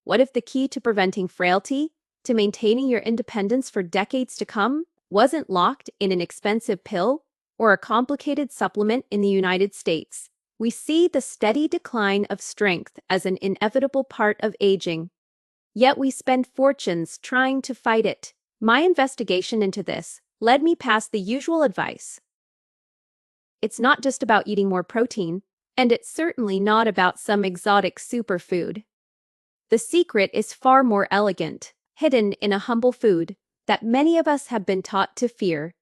What if the key to preventing frailty, to maintaining your independence for decades to come, wasn't locked in an expensive pill or a complicated supplement in the United States? We see the steady decline of strength as an inevitable part of aging, yet we spend fortunes trying to fight it. My investigation into this led me past the usual advice. It's not just about eating more protein, and it's certainly not about some exotic superfood. The secret is far more elegant, hidden in a humble food that many of us have been taught to fear.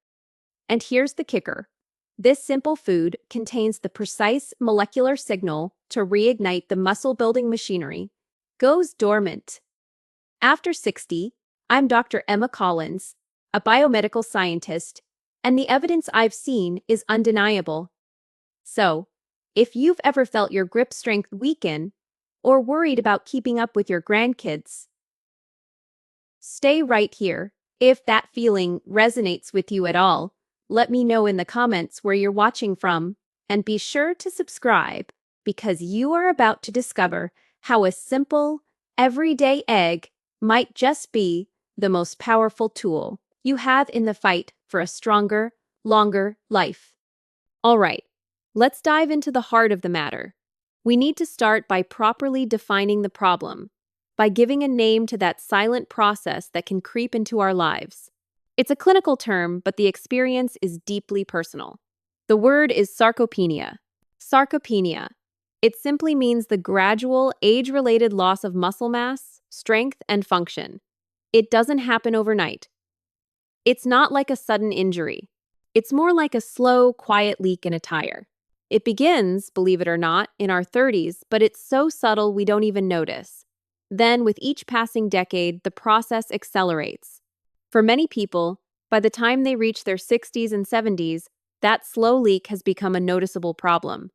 And here's the kicker. This simple food contains the precise molecular signal to reignite the muscle-building machinery. Goes dormant. After 60, I'm Dr. Emma Collins, a biomedical scientist, and the evidence I've seen is undeniable. So, if you've ever felt your grip strength weaken, or worried about keeping up with your grandkids, stay right here. If that feeling resonates with you at all, let me know in the comments where you're watching from, and be sure to subscribe, because you are about to discover how a simple, everyday egg might just be the most powerful tool you have in the fight for a stronger, longer life. All right, let's dive into the heart of the matter. We need to start by properly defining the problem, by giving a name to that silent process that can creep into our lives. It's a clinical term, but the experience is deeply personal. The word is sarcopenia. Sarcopenia. It simply means the gradual, age-related loss of muscle mass, strength, and function. It doesn't happen overnight. It's not like a sudden injury. It's more like a slow, quiet leak in a tire. It begins, believe it or not, in our 30s, but it's so subtle we don't even notice. Then, with each passing decade, the process accelerates. For many people, by the time they reach their 60s and 70s, that slow leak has become a noticeable problem.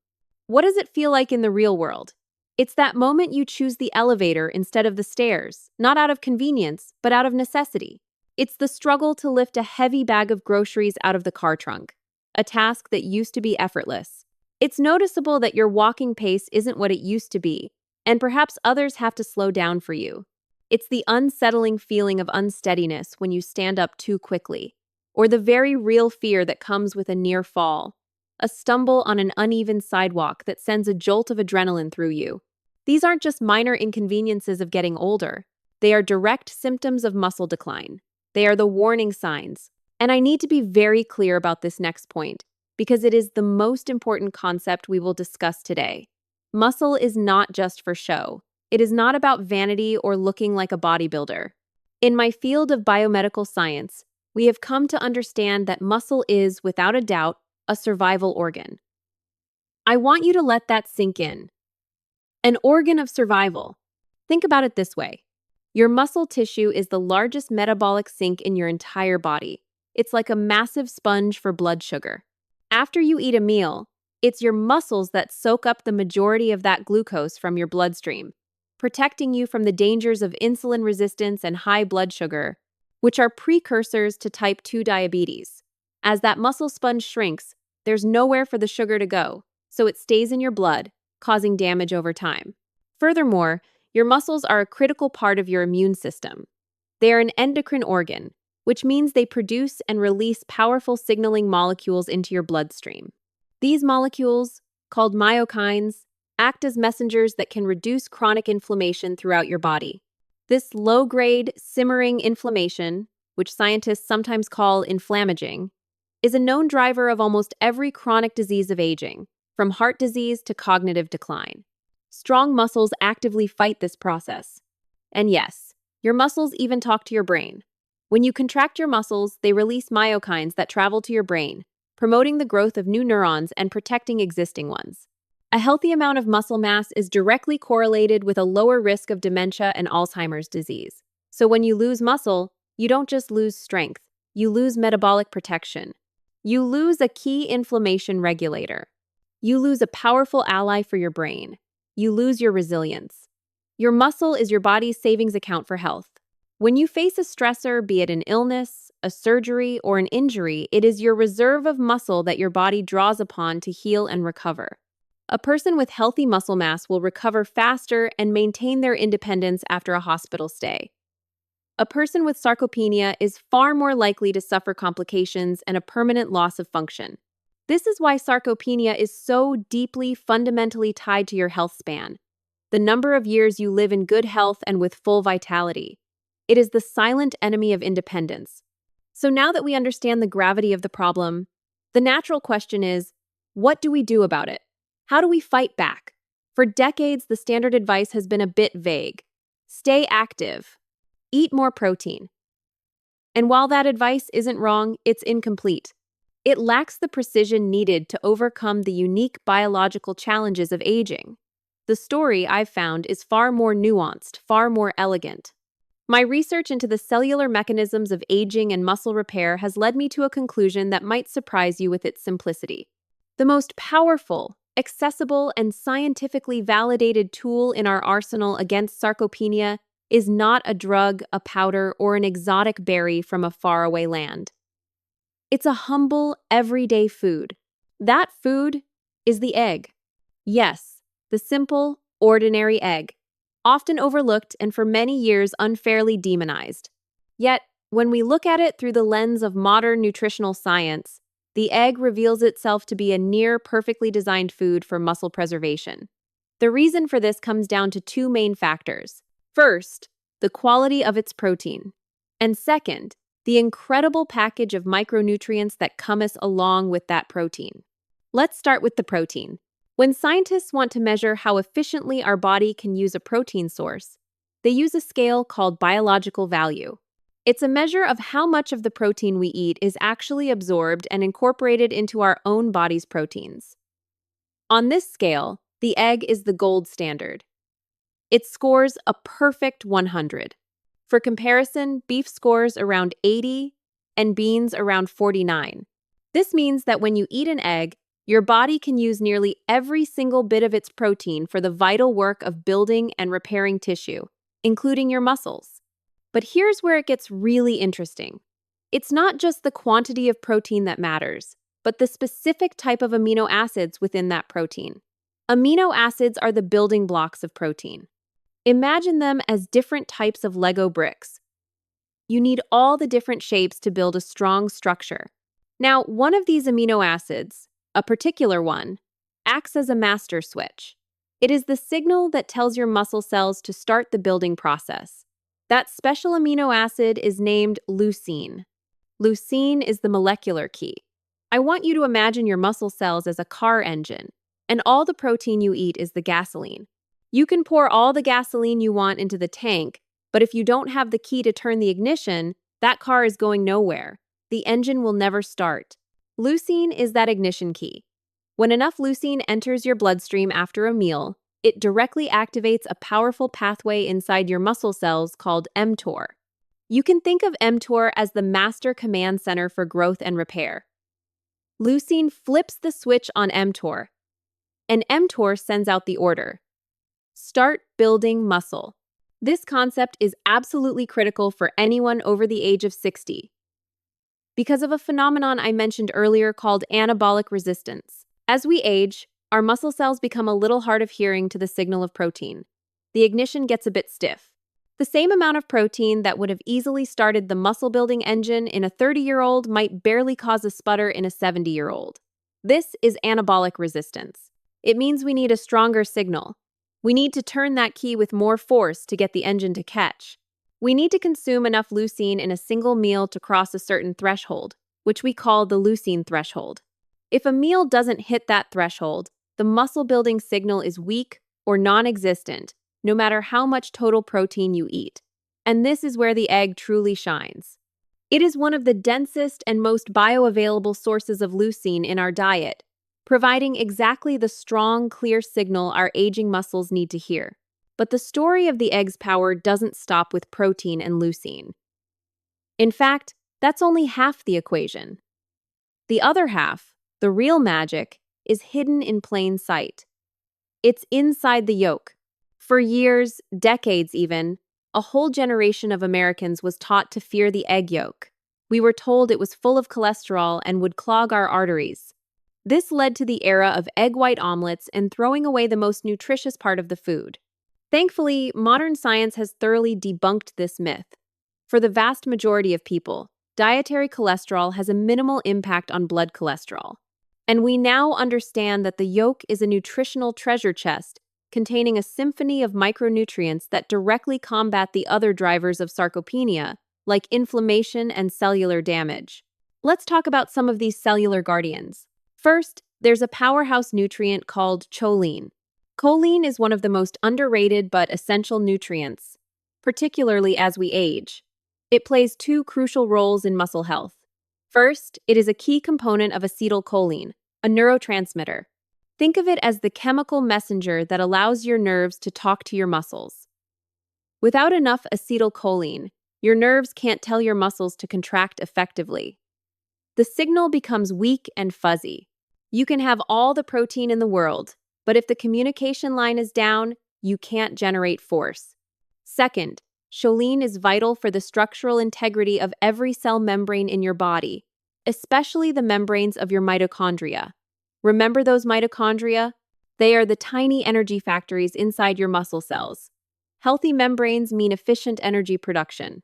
What does it feel like in the real world? It's that moment you choose the elevator instead of the stairs, not out of convenience, but out of necessity. It's the struggle to lift a heavy bag of groceries out of the car trunk, a task that used to be effortless. It's noticeable that your walking pace isn't what it used to be, and perhaps others have to slow down for you. It's the unsettling feeling of unsteadiness when you stand up too quickly, or the very real fear that comes with a near fall, a stumble on an uneven sidewalk that sends a jolt of adrenaline through you. These aren't just minor inconveniences of getting older. They are direct symptoms of muscle decline. They are the warning signs. And I need to be very clear about this next point, because it is the most important concept we will discuss today. Muscle is not just for show. It is not about vanity or looking like a bodybuilder. In my field of biomedical science, we have come to understand that muscle is, without a doubt, a survival organ. I want you to let that sink in. An organ of survival. Think about it this way. Your muscle tissue is the largest metabolic sink in your entire body. It's like a massive sponge for blood sugar. After you eat a meal, it's your muscles that soak up the majority of that glucose from your bloodstream, protecting you from the dangers of insulin resistance and high blood sugar, which are precursors to type 2 diabetes. As that muscle sponge shrinks, there's nowhere for the sugar to go, so it stays in your blood, causing damage over time. Furthermore, your muscles are a critical part of your immune system. They are an endocrine organ, which means they produce and release powerful signaling molecules into your bloodstream. These molecules, called myokines, act as messengers that can reduce chronic inflammation throughout your body. This low-grade, simmering inflammation, which scientists sometimes call inflammaging, is a known driver of almost every chronic disease of aging, from heart disease to cognitive decline. Strong muscles actively fight this process. And yes, your muscles even talk to your brain. When you contract your muscles, they release myokines that travel to your brain, promoting the growth of new neurons and protecting existing ones. A healthy amount of muscle mass is directly correlated with a lower risk of dementia and Alzheimer's disease. So when you lose muscle, you don't just lose strength, you lose metabolic protection. You lose a key inflammation regulator. You lose a powerful ally for your brain. You lose your resilience. Your muscle is your body's savings account for health. When you face a stressor, be it an illness, a surgery, or an injury, it is your reserve of muscle that your body draws upon to heal and recover. A person with healthy muscle mass will recover faster and maintain their independence after a hospital stay. A person with sarcopenia is far more likely to suffer complications and a permanent loss of function. This is why sarcopenia is so deeply, fundamentally tied to your health span, the number of years you live in good health and with full vitality. It is the silent enemy of independence. So now that we understand the gravity of the problem, the natural question is, what do we do about it? How do we fight back? For decades, the standard advice has been a bit vague. Stay active. Eat more protein. And while that advice isn't wrong, it's incomplete. It lacks the precision needed to overcome the unique biological challenges of aging. The story I've found is far more nuanced, far more elegant. My research into the cellular mechanisms of aging and muscle repair has led me to a conclusion that might surprise you with its simplicity. The most powerful, accessible, and scientifically validated tool in our arsenal against sarcopenia is not a drug, a powder, or an exotic berry from a faraway land. It's a humble, everyday food. That food is the egg. Yes, the simple, ordinary egg, often overlooked and for many years unfairly demonized. Yet, when we look at it through the lens of modern nutritional science, the egg reveals itself to be a near-perfectly designed food for muscle preservation. The reason for this comes down to two main factors. First, the quality of its protein. And second, the incredible package of micronutrients that comes along with that protein. Let's start with the protein. When scientists want to measure how efficiently our body can use a protein source, they use a scale called biological value. It's a measure of how much of the protein we eat is actually absorbed and incorporated into our own body's proteins. On this scale, the egg is the gold standard. It scores a perfect 100. For comparison, beef scores around 80 and beans around 49. This means that when you eat an egg, your body can use nearly every single bit of its protein for the vital work of building and repairing tissue, including your muscles. But here's where it gets really interesting. It's not just the quantity of protein that matters, but the specific type of amino acids within that protein. Amino acids are the building blocks of protein. Imagine them as different types of Lego bricks. You need all the different shapes to build a strong structure. Now, one of these amino acids, a particular one, acts as a master switch. It is the signal that tells your muscle cells to start the building process. That special amino acid is named leucine. Leucine is the molecular key. I want you to imagine your muscle cells as a car engine, and all the protein you eat is the gasoline. You can pour all the gasoline you want into the tank, but if you don't have the key to turn the ignition, that car is going nowhere. The engine will never start. Leucine is that ignition key. When enough leucine enters your bloodstream after a meal, it directly activates a powerful pathway inside your muscle cells called mTOR. You can think of mTOR as the master command center for growth and repair. Leucine flips the switch on mTOR, and mTOR sends out the order. Start building muscle. This concept is absolutely critical for anyone over the age of 60 because of a phenomenon I mentioned earlier called anabolic resistance. As we age, our muscle cells become a little hard of hearing to the signal of protein. The ignition gets a bit stiff. The same amount of protein that would have easily started the muscle-building engine in a 30-year-old might barely cause a sputter in a 70-year-old. This is anabolic resistance. It means we need a stronger signal. We need to turn that key with more force to get the engine to catch. We need to consume enough leucine in a single meal to cross a certain threshold, which we call the leucine threshold. If a meal doesn't hit that threshold, the muscle-building signal is weak or non-existent, no matter how much total protein you eat. And this is where the egg truly shines. It is one of the densest and most bioavailable sources of leucine in our diet, providing exactly the strong, clear signal our aging muscles need to hear. But the story of the egg's power doesn't stop with protein and leucine. In fact, that's only half the equation. The other half, the real magic, is hidden in plain sight. It's inside the yolk. For years, decades even, a whole generation of Americans was taught to fear the egg yolk. We were told it was full of cholesterol and would clog our arteries. This led to the era of egg white omelets and throwing away the most nutritious part of the food. Thankfully, modern science has thoroughly debunked this myth. For the vast majority of people, dietary cholesterol has a minimal impact on blood cholesterol. And we now understand that the yolk is a nutritional treasure chest containing a symphony of micronutrients that directly combat the other drivers of sarcopenia, like inflammation and cellular damage. Let's talk about some of these cellular guardians. First, there's a powerhouse nutrient called choline. Choline is one of the most underrated but essential nutrients, particularly as we age. It plays two crucial roles in muscle health. First, it is a key component of acetylcholine, a neurotransmitter. Think of it as the chemical messenger that allows your nerves to talk to your muscles. Without enough acetylcholine, your nerves can't tell your muscles to contract effectively. The signal becomes weak and fuzzy. You can have all the protein in the world, but if the communication line is down, you can't generate force. Second, choline is vital for the structural integrity of every cell membrane in your body, especially the membranes of your mitochondria. Remember those mitochondria? They are the tiny energy factories inside your muscle cells. Healthy membranes mean efficient energy production.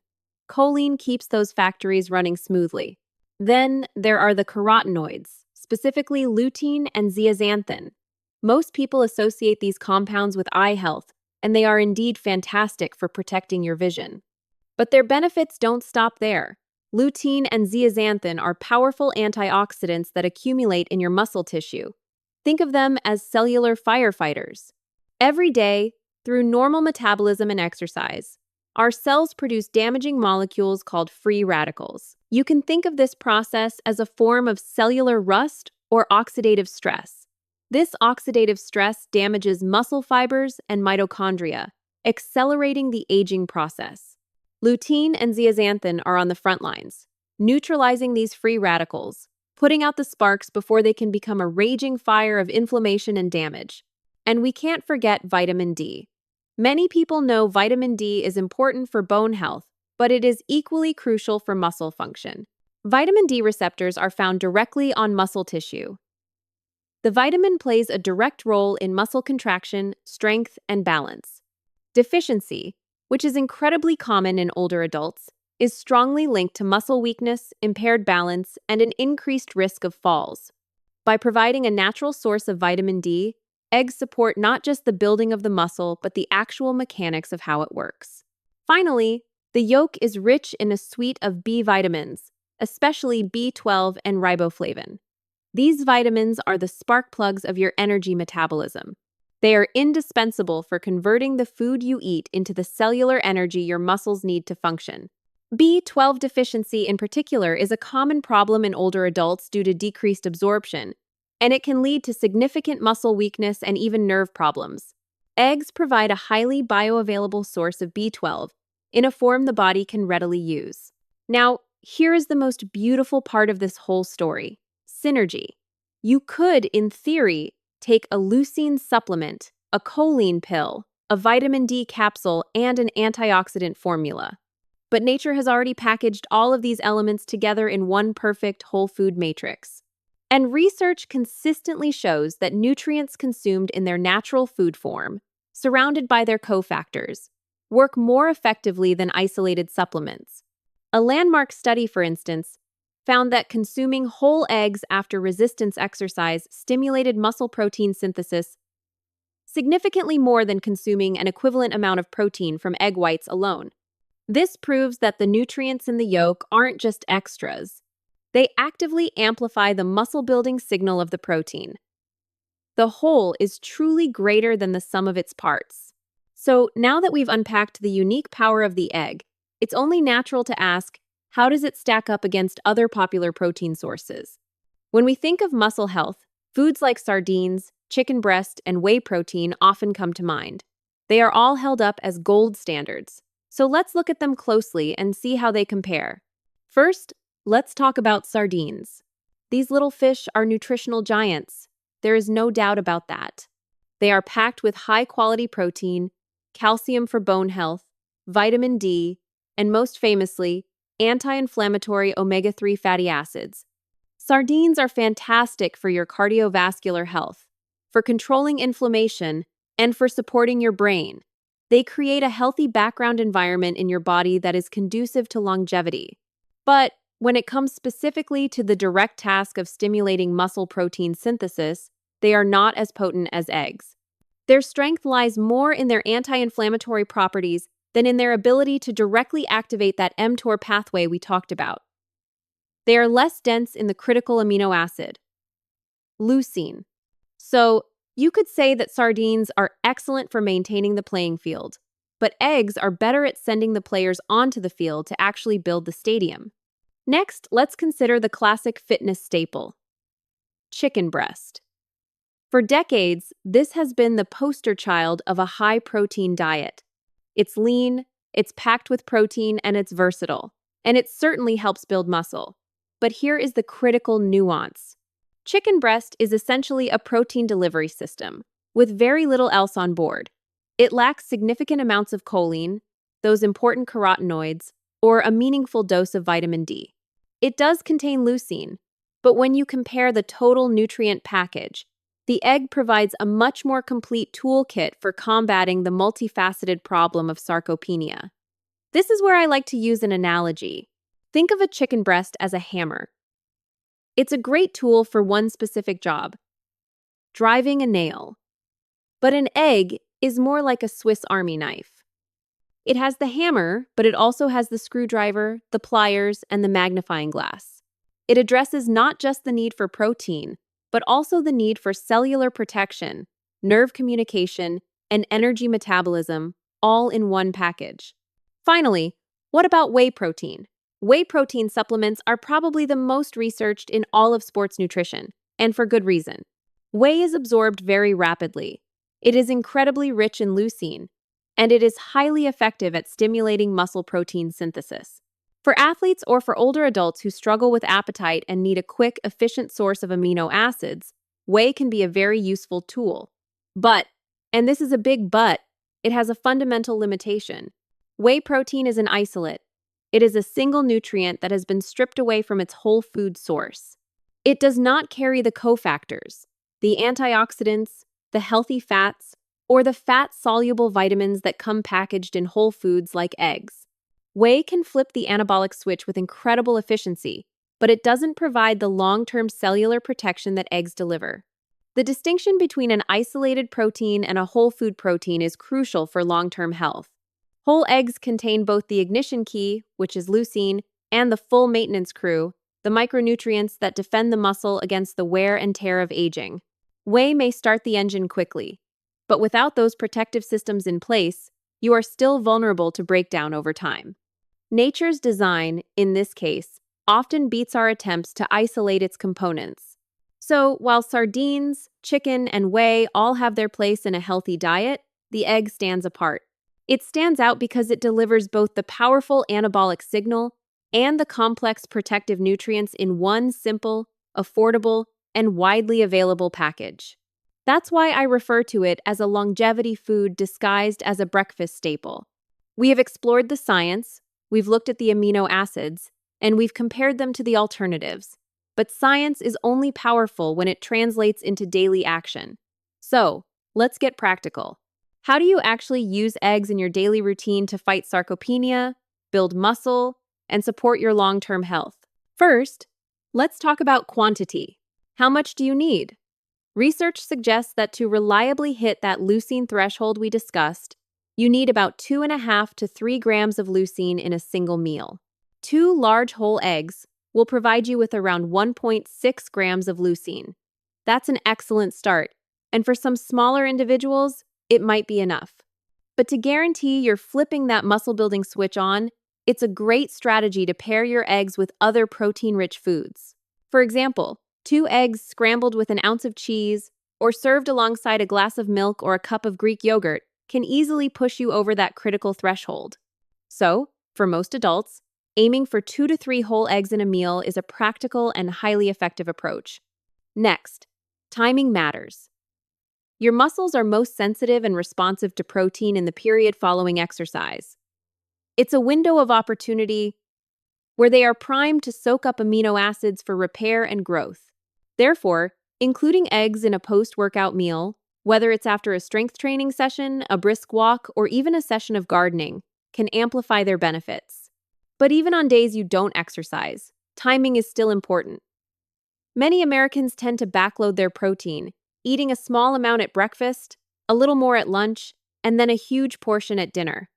Choline keeps those factories running smoothly. Then there are the carotenoids, specifically lutein and zeaxanthin. Most people associate these compounds with eye health, and they are indeed fantastic for protecting your vision. But their benefits don't stop there. Lutein and zeaxanthin are powerful antioxidants that accumulate in your muscle tissue. Think of them as cellular firefighters. Every day, through normal metabolism and exercise, our cells produce damaging molecules called free radicals. You can think of this process as a form of cellular rust or oxidative stress. This oxidative stress damages muscle fibers and mitochondria, accelerating the aging process. Lutein and zeaxanthin are on the front lines, neutralizing these free radicals, putting out the sparks before they can become a raging fire of inflammation and damage. And we can't forget vitamin D. Many people know vitamin D is important for bone health, but it is equally crucial for muscle function. Vitamin D receptors are found directly on muscle tissue. The vitamin plays a direct role in muscle contraction, strength, and balance. Deficiency, which is incredibly common in older adults, is strongly linked to muscle weakness, impaired balance, and an increased risk of falls. By providing a natural source of vitamin D, eggs support not just the building of the muscle, but the actual mechanics of how it works. Finally, the yolk is rich in a suite of B vitamins, especially B12 and riboflavin. These vitamins are the spark plugs of your energy metabolism. They are indispensable for converting the food you eat into the cellular energy your muscles need to function. B12 deficiency in particular is a common problem in older adults due to decreased absorption, and it can lead to significant muscle weakness and even nerve problems. Eggs provide a highly bioavailable source of B12 in a form the body can readily use. Now, here is the most beautiful part of this whole story: synergy. You could, in theory, take a leucine supplement, a choline pill, a vitamin D capsule, and an antioxidant formula. But nature has already packaged all of these elements together in one perfect whole food matrix. And research consistently shows that nutrients consumed in their natural food form, surrounded by their cofactors, work more effectively than isolated supplements. A landmark study, for instance, found that consuming whole eggs after resistance exercise stimulated muscle protein synthesis significantly more than consuming an equivalent amount of protein from egg whites alone. This proves that the nutrients in the yolk aren't just extras. They actively amplify the muscle-building signal of the protein. The whole is truly greater than the sum of its parts. So now that we've unpacked the unique power of the egg, it's only natural to ask, how does it stack up against other popular protein sources? When we think of muscle health, foods like sardines, chicken breast, and whey protein often come to mind. They are all held up as gold standards. So let's look at them closely and see how they compare. First, let's talk about sardines. These little fish are nutritional giants. There is no doubt about that. They are packed with high-quality protein, calcium for bone health, vitamin D, and most famously, anti-inflammatory omega-3 fatty acids. Sardines are fantastic for your cardiovascular health, for controlling inflammation, and for supporting your brain. They create a healthy background environment in your body that is conducive to longevity. But when it comes specifically to the direct task of stimulating muscle protein synthesis, they are not as potent as eggs. Their strength lies more in their anti-inflammatory properties than in their ability to directly activate that mTOR pathway we talked about. They are less dense in the critical amino acid, leucine. So, you could say that sardines are excellent for maintaining the playing field, but eggs are better at sending the players onto the field to actually build the stadium. Next, let's consider the classic fitness staple, chicken breast. For decades, this has been the poster child of a high-protein diet. It's lean, it's packed with protein, and it's versatile. And it certainly helps build muscle. But here is the critical nuance. Chicken breast is essentially a protein delivery system, with very little else on board. It lacks significant amounts of choline, those important carotenoids, or a meaningful dose of vitamin D. It does contain leucine, but when you compare the total nutrient package, the egg provides a much more complete toolkit for combating the multifaceted problem of sarcopenia. This is where I like to use an analogy. Think of a chicken breast as a hammer. It's a great tool for one specific job, driving a nail. But an egg is more like a Swiss Army knife. It has the hammer, but it also has the screwdriver, the pliers, and the magnifying glass. It addresses not just the need for protein, but also the need for cellular protection, nerve communication, and energy metabolism, all in one package. Finally, what about whey protein? Whey protein supplements are probably the most researched in all of sports nutrition, and for good reason. Whey is absorbed very rapidly. It is incredibly rich in leucine, and it is highly effective at stimulating muscle protein synthesis. For athletes or for older adults who struggle with appetite and need a quick, efficient source of amino acids, whey can be a very useful tool. But, and this is a big but, it has a fundamental limitation. Whey protein is an isolate. It is a single nutrient that has been stripped away from its whole food source. It does not carry the cofactors, the antioxidants, the healthy fats, or the fat-soluble vitamins that come packaged in whole foods like eggs. Whey can flip the anabolic switch with incredible efficiency, but it doesn't provide the long-term cellular protection that eggs deliver. The distinction between an isolated protein and a whole food protein is crucial for long-term health. Whole eggs contain both the ignition key, which is leucine, and the full maintenance crew, the micronutrients that defend the muscle against the wear and tear of aging. Whey may start the engine quickly, but without those protective systems in place, you are still vulnerable to breakdown over time. Nature's design, in this case, often beats our attempts to isolate its components. So, while sardines, chicken, and whey all have their place in a healthy diet, the egg stands apart. It stands out because it delivers both the powerful anabolic signal and the complex protective nutrients in one simple, affordable, and widely available package. That's why I refer to it as a longevity food disguised as a breakfast staple. We have explored the science, we've looked at the amino acids, and we've compared them to the alternatives. But science is only powerful when it translates into daily action. So, let's get practical. How do you actually use eggs in your daily routine to fight sarcopenia, build muscle, and support your long-term health? First, let's talk about quantity. How much do you need? Research suggests that to reliably hit that leucine threshold we discussed, you need about 2.5 to 3 grams of leucine in a single meal. 2 large whole eggs will provide you with around 1.6 grams of leucine. That's an excellent start, and for some smaller individuals, it might be enough. But to guarantee you're flipping that muscle-building switch on, it's a great strategy to pair your eggs with other protein-rich foods. For example, 2 eggs scrambled with an ounce of cheese or served alongside a glass of milk or a cup of Greek yogurt can easily push you over that critical threshold. So, for most adults, aiming for 2 to 3 whole eggs in a meal is a practical and highly effective approach. Next, timing matters. Your muscles are most sensitive and responsive to protein in the period following exercise. It's a window of opportunity where they are primed to soak up amino acids for repair and growth. Therefore, including eggs in a post-workout meal, whether it's after a strength training session, a brisk walk, or even a session of gardening, can amplify their benefits. But even on days you don't exercise, timing is still important. Many Americans tend to backload their protein, eating a small amount at breakfast, a little more at lunch, and then a huge portion at dinner.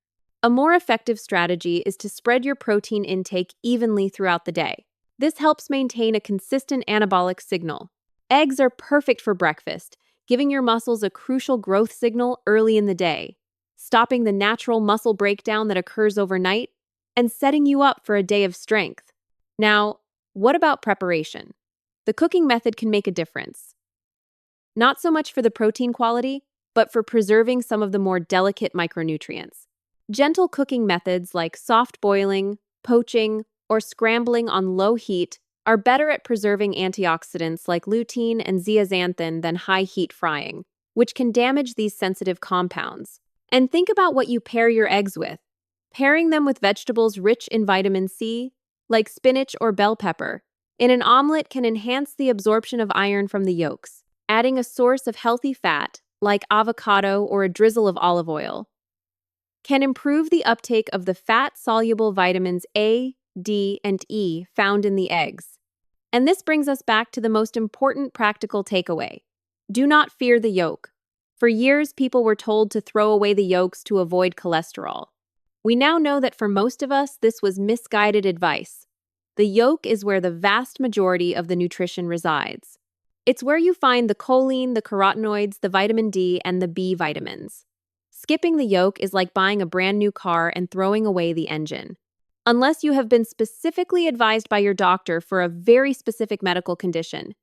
A more effective strategy is to spread your protein intake evenly throughout the day. This helps maintain a consistent anabolic signal. Eggs are perfect for breakfast, giving your muscles a crucial growth signal early in the day, stopping the natural muscle breakdown that occurs overnight, and setting you up for a day of strength. Now, what about preparation? The cooking method can make a difference. Not so much for the protein quality, but for preserving some of the more delicate micronutrients. Gentle cooking methods like soft boiling, poaching, or scrambling on low heat are better at preserving antioxidants like leucine and zeaxanthin than high-heat frying, which can damage these sensitive compounds. And think about what you pair your eggs with. Pairing them with vegetables rich in vitamin C, like spinach or bell pepper, in an omelet can enhance the absorption of iron from the yolks, adding a source of healthy fat, like avocado or a drizzle of olive oil, can improve the uptake of the fat-soluble vitamins A, D, and E found in the eggs. And this brings us back to the most important practical takeaway. Do not fear the yolk. For years, people were told to throw away the yolks to avoid cholesterol. We now know that for most of us, this was misguided advice. The yolk is where the vast majority of the nutrition resides. It's where you find the choline, the carotenoids, the vitamin D, and the B vitamins. Skipping the yolk is like buying a brand new car and throwing away the engine. Unless you have been specifically advised by your doctor for a very specific medical condition.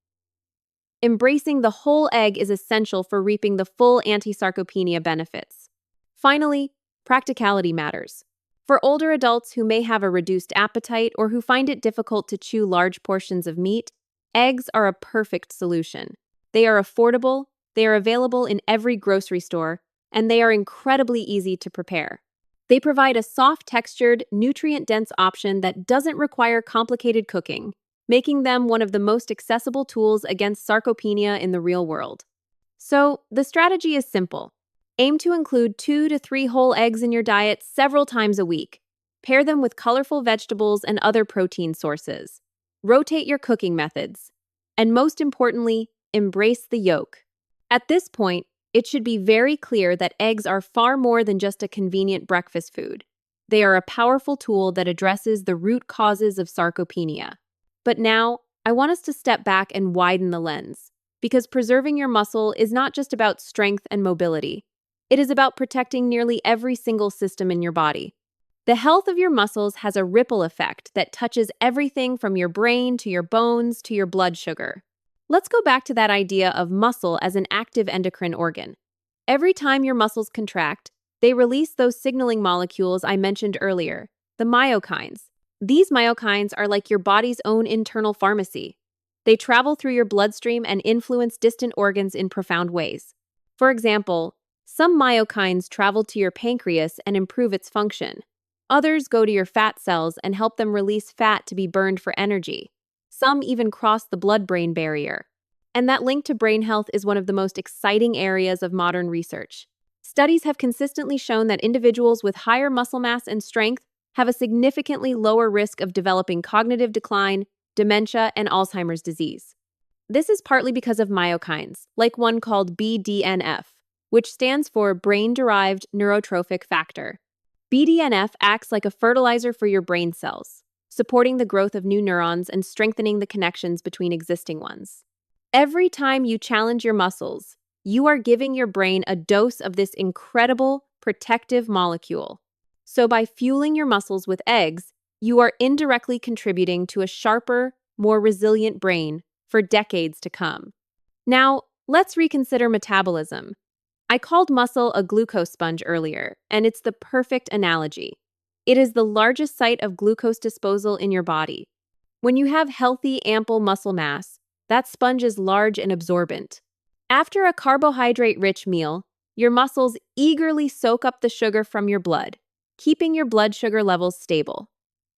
Embracing the whole egg is essential for reaping the full anti-sarcopenia benefits. Finally, practicality matters. For older adults who may have a reduced appetite or who find it difficult to chew large portions of meat, eggs are a perfect solution. They are affordable, they are available in every grocery store, and they are incredibly easy to prepare. They provide a soft-textured, nutrient-dense option that doesn't require complicated cooking, making them one of the most accessible tools against sarcopenia in the real world. So, the strategy is simple. Aim to include 2 to 3 whole eggs in your diet several times a week. Pair them with colorful vegetables and other protein sources. Rotate your cooking methods. And most importantly, embrace the yolk. At this point, it should be very clear that eggs are far more than just a convenient breakfast food. They are a powerful tool that addresses the root causes of sarcopenia. But now, I want us to step back and widen the lens, because preserving your muscle is not just about strength and mobility. It is about protecting nearly every single system in your body. The health of your muscles has a ripple effect that touches everything from your brain to your bones to your blood sugar. Let's go back to that idea of muscle as an active endocrine organ. Every time your muscles contract, they release those signaling molecules I mentioned earlier, the myokines. These myokines are like your body's own internal pharmacy. They travel through your bloodstream and influence distant organs in profound ways. For example, some myokines travel to your pancreas and improve its function. Others go to your fat cells and help them release fat to be burned for energy. Some even cross the blood-brain barrier. And that link to brain health is one of the most exciting areas of modern research. Studies have consistently shown that individuals with higher muscle mass and strength have a significantly lower risk of developing cognitive decline, dementia, and Alzheimer's disease. This is partly because of myokines, like one called BDNF, which stands for brain-derived neurotrophic factor. BDNF acts like a fertilizer for your brain cells, supporting the growth of new neurons and strengthening the connections between existing ones. Every time you challenge your muscles, you are giving your brain a dose of this incredible protective molecule. So by fueling your muscles with eggs, you are indirectly contributing to a sharper, more resilient brain for decades to come. Now, let's reconsider metabolism. I called muscle a glucose sponge earlier, and it's the perfect analogy. It is the largest site of glucose disposal in your body. When you have healthy, ample muscle mass, that sponge is large and absorbent. After a carbohydrate-rich meal, your muscles eagerly soak up the sugar from your blood, keeping your blood sugar levels stable.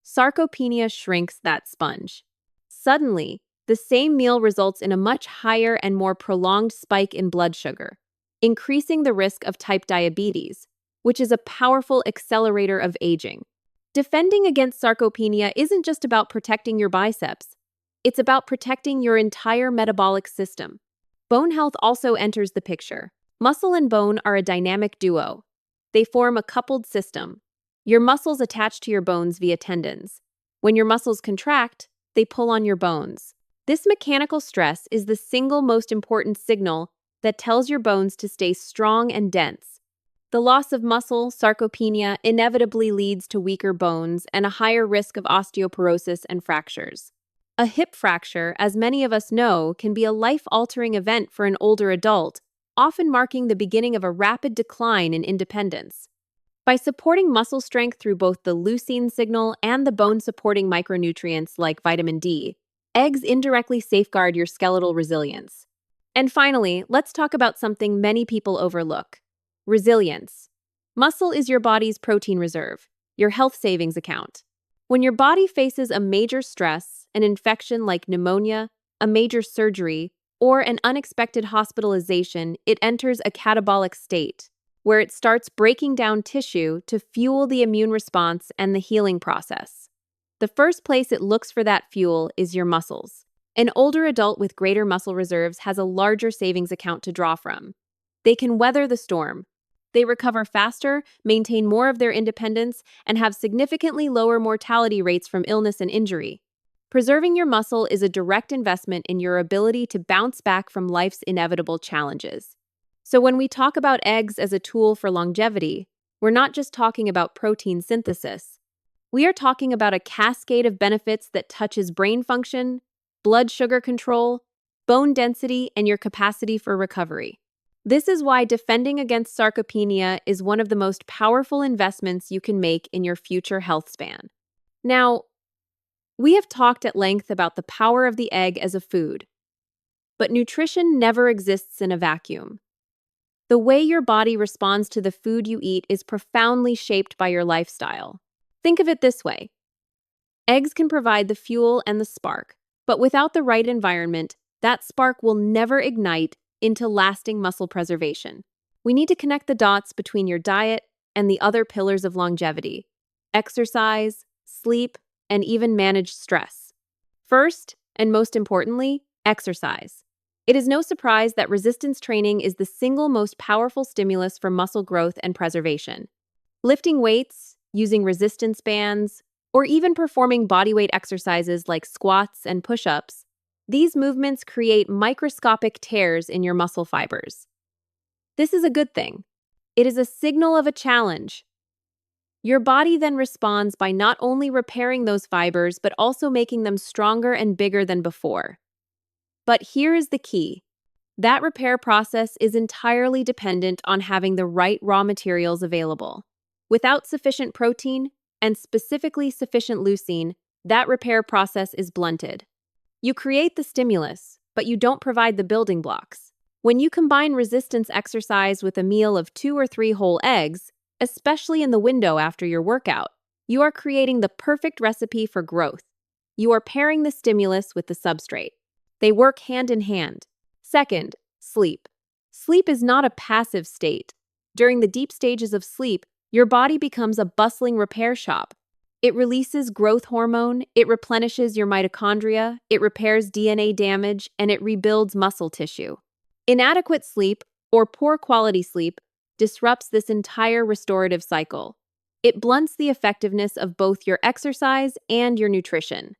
Sarcopenia shrinks that sponge. Suddenly, the same meal results in a much higher and more prolonged spike in blood sugar, increasing the risk of type diabetes, which is a powerful accelerator of aging. Defending against sarcopenia isn't just about protecting your biceps, it's about protecting your entire metabolic system. Bone health also enters the picture. Muscle and bone are a dynamic duo. They form a coupled system. Your muscles attach to your bones via tendons. When your muscles contract, they pull on your bones. This mechanical stress is the single most important signal that tells your bones to stay strong and dense. The loss of muscle, sarcopenia, inevitably leads to weaker bones and a higher risk of osteoporosis and fractures. A hip fracture, as many of us know, can be a life-altering event for an older adult, often marking the beginning of a rapid decline in independence. By supporting muscle strength through both the leucine signal and the bone-supporting micronutrients like vitamin D, eggs indirectly safeguard your skeletal resilience. And finally, let's talk about something many people overlook: resilience. Muscle is your body's protein reserve, your health savings account. When your body faces a major stress, an infection like pneumonia, a major surgery, or an unexpected hospitalization, it enters a catabolic state, where it starts breaking down tissue to fuel the immune response and the healing process. The first place it looks for that fuel is your muscles. An older adult with greater muscle reserves has a larger savings account to draw from. They can weather the storm. They recover faster, maintain more of their independence, and have significantly lower mortality rates from illness and injury. Preserving your muscle is a direct investment in your ability to bounce back from life's inevitable challenges. So when we talk about eggs as a tool for longevity, we're not just talking about protein synthesis. We are talking about a cascade of benefits that touches brain function, blood sugar control, bone density, and your capacity for recovery. This is why defending against sarcopenia is one of the most powerful investments you can make in your future health span. Now, we have talked at length about the power of the egg as a food, but nutrition never exists in a vacuum. The way your body responds to the food you eat is profoundly shaped by your lifestyle. Think of it this way. Eggs can provide the fuel and the spark, but without the right environment, that spark will never ignite into lasting muscle preservation. We need to connect the dots between your diet and the other pillars of longevity: exercise, sleep, and even managed stress. First, and most importantly, exercise. It is no surprise that resistance training is the single most powerful stimulus for muscle growth and preservation. Lifting weights, using resistance bands, or even performing bodyweight exercises like squats and push-ups, these movements create microscopic tears in your muscle fibers. This is a good thing. It is a signal of a challenge. Your body then responds by not only repairing those fibers, but also making them stronger and bigger than before. But here is the key. That repair process is entirely dependent on having the right raw materials available. Without sufficient protein, and specifically sufficient leucine, that repair process is blunted. You create the stimulus, but you don't provide the building blocks. When you combine resistance exercise with a meal of 2 or 3 whole eggs, especially in the window after your workout, you are creating the perfect recipe for growth. You are pairing the stimulus with the substrate. They work hand in hand. Second, sleep. Sleep is not a passive state. During the deep stages of sleep, your body becomes a bustling repair shop. It releases growth hormone, it replenishes your mitochondria, it repairs DNA damage, and it rebuilds muscle tissue. Inadequate sleep, or poor quality sleep, disrupts this entire restorative cycle. It blunts the effectiveness of both your exercise and your nutrition.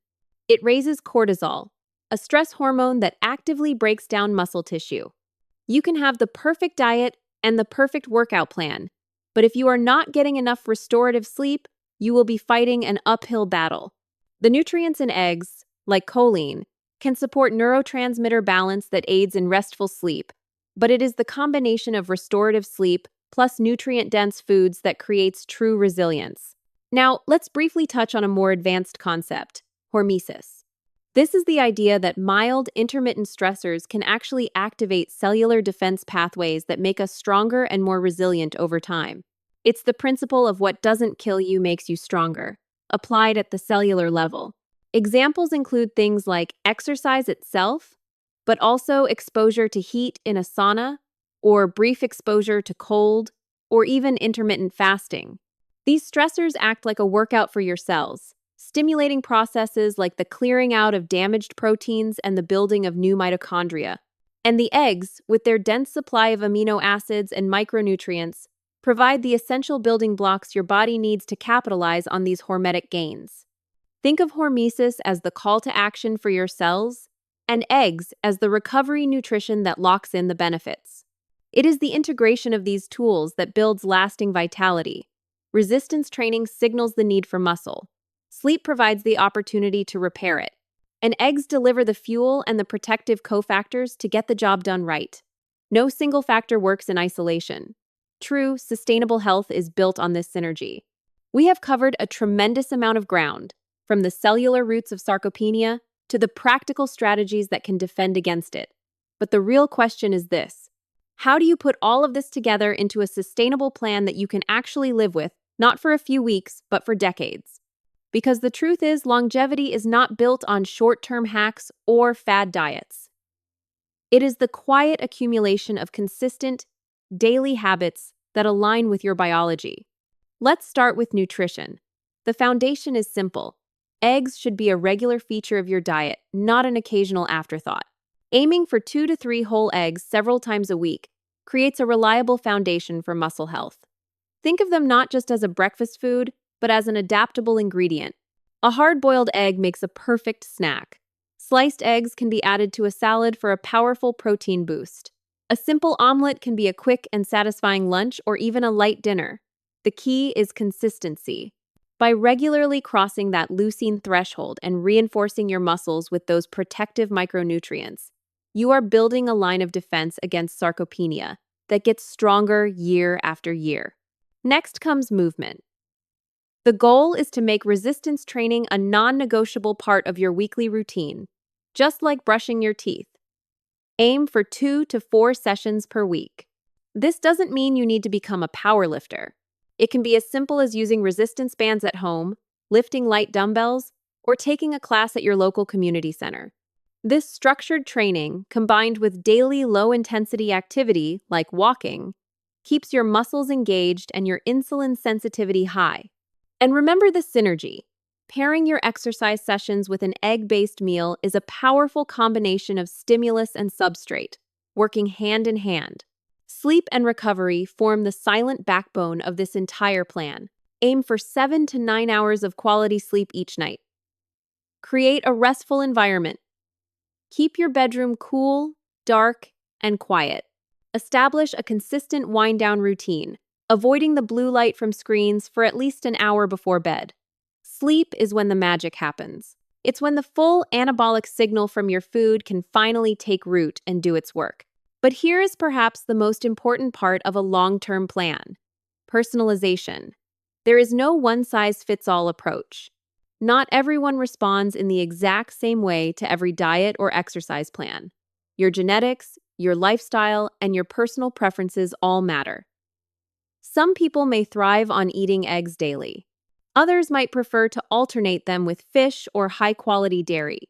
It raises cortisol, a stress hormone that actively breaks down muscle tissue. You can have the perfect diet and the perfect workout plan, but if you are not getting enough restorative sleep, you will be fighting an uphill battle. The nutrients in eggs, like choline, can support neurotransmitter balance that aids in restful sleep, but it is the combination of restorative sleep plus nutrient-dense foods that creates true resilience. Now, let's briefly touch on a more advanced concept: hormesis. This is the idea that mild, intermittent stressors can actually activate cellular defense pathways that make us stronger and more resilient over time. It's the principle of what doesn't kill you makes you stronger. applied at the cellular level. Examples include things like exercise itself, but also exposure to heat in a sauna, or brief exposure to cold, or even intermittent fasting. These stressors act like a workout for your cells, stimulating processes like the clearing out of damaged proteins and the building of new mitochondria. And the eggs, with their dense supply of amino acids and micronutrients, provide the essential building blocks your body needs to capitalize on these hormetic gains. Think of hormesis as the call to action for your cells, and eggs as the recovery nutrition that locks in the benefits. It is the integration of these tools that builds lasting vitality. Resistance training signals the need for muscle. Sleep provides the opportunity to repair it. And eggs deliver the fuel and the protective cofactors to get the job done right. No single factor works in isolation. True, sustainable health is built on this synergy. We have covered a tremendous amount of ground, from the cellular roots of sarcopenia to the practical strategies that can defend against it. But the real question is this: how do you put all of this together into a sustainable plan that you can actually live with, not for a few weeks, but for decades? Because the truth is, longevity is not built on short-term hacks or fad diets. It is the quiet accumulation of consistent, daily habits that align with your biology. Let's start with nutrition. The foundation is simple. Eggs should be a regular feature of your diet, not an occasional afterthought. Aiming for 2 to 3 whole eggs several times a week creates a reliable foundation for muscle health. Think of them not just as a breakfast food, but as an adaptable ingredient. A hard-boiled egg makes a perfect snack. Sliced eggs can be added to a salad for a powerful protein boost. A simple omelet can be a quick and satisfying lunch or even a light dinner. The key is consistency. By regularly crossing that leucine threshold and reinforcing your muscles with those protective micronutrients, you are building a line of defense against sarcopenia that gets stronger year after year. Next comes movement. The goal is to make resistance training a non-negotiable part of your weekly routine, just like brushing your teeth. Aim for 2 to 4 sessions per week. This doesn't mean you need to become a powerlifter. It can be as simple as using resistance bands at home, lifting light dumbbells, or taking a class at your local community center. This structured training, combined with daily low-intensity activity like walking, keeps your muscles engaged and your insulin sensitivity high. And remember the synergy. Pairing your exercise sessions with an egg-based meal is a powerful combination of stimulus and substrate, working hand in hand. Sleep and recovery form the silent backbone of this entire plan. Aim for 7 to 9 hours of quality sleep each night. Create a restful environment. Keep your bedroom cool, dark, and quiet. Establish a consistent wind-down routine, avoiding the blue light from screens for at least an hour before bed. Sleep is when the magic happens. It's when the full anabolic signal from your food can finally take root and do its work. But here is perhaps the most important part of a long-term plan: personalization. There is no one-size-fits-all approach. Not everyone responds in the exact same way to every diet or exercise plan. Your genetics, your lifestyle, and your personal preferences all matter. Some people may thrive on eating eggs daily. Others might prefer to alternate them with fish or high-quality dairy.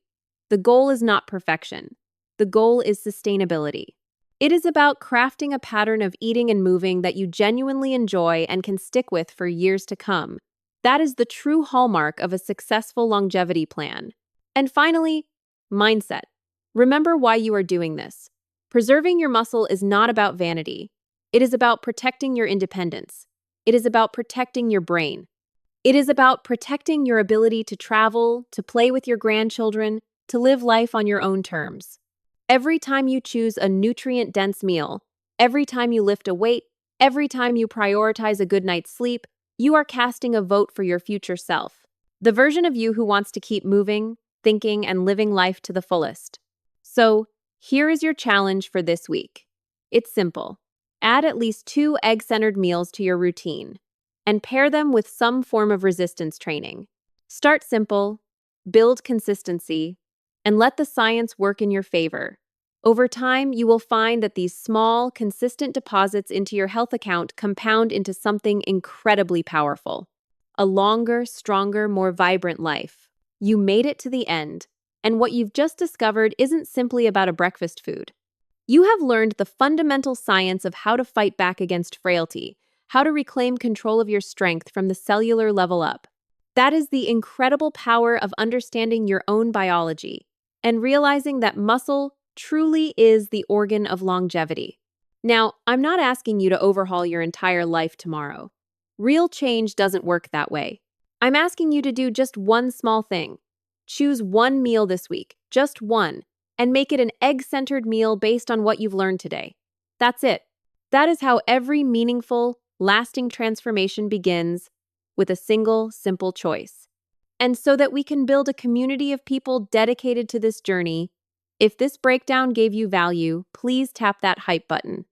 The goal is not perfection. The goal is sustainability. It is about crafting a pattern of eating and moving that you genuinely enjoy and can stick with for years to come. That is the true hallmark of a successful longevity plan. And finally, mindset. Remember why you are doing this. Preserving your muscle is not about vanity. It is about protecting your independence. It is about protecting your brain. It is about protecting your ability to travel, to play with your grandchildren, to live life on your own terms. Every time you choose a nutrient-dense meal, every time you lift a weight, every time you prioritize a good night's sleep, you are casting a vote for your future self. The version of you who wants to keep moving, thinking, and living life to the fullest. So, here is your challenge for this week. It's simple. Add at least 2 egg-centered meals to your routine, and pair them with some form of resistance training. Start simple, build consistency, and let the science work in your favor. Over time, you will find that these small, consistent deposits into your health account compound into something incredibly powerful. a longer, stronger, more vibrant life. You made it to the end, and what you've just discovered isn't simply about a breakfast food. You have learned the fundamental science of how to fight back against frailty, how to reclaim control of your strength from the cellular level up. That is the incredible power of understanding your own biology and realizing that muscle truly is the organ of longevity. Now, I'm not asking you to overhaul your entire life tomorrow. Real change doesn't work that way. I'm asking you to do just one small thing. Choose one meal this week, just one, and make it an egg-centered meal based on what you've learned today. That's it. That is how every meaningful, lasting transformation begins, with a single, simple choice. And so that we can build a community of people dedicated to this journey, if this breakdown gave you value, please tap that hype button.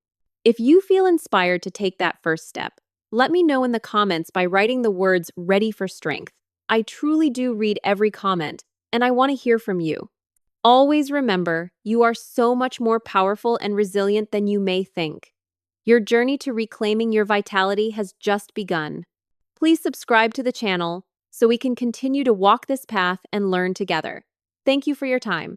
If you feel inspired to take that first step, let me know in the comments by writing the words "Ready for Strength." I truly do read every comment, and I want to hear from you. Always remember, you are so much more powerful and resilient than you may think. Your journey to reclaiming your vitality has just begun. Please subscribe to the channel so we can continue to walk this path and learn together. Thank you for your time.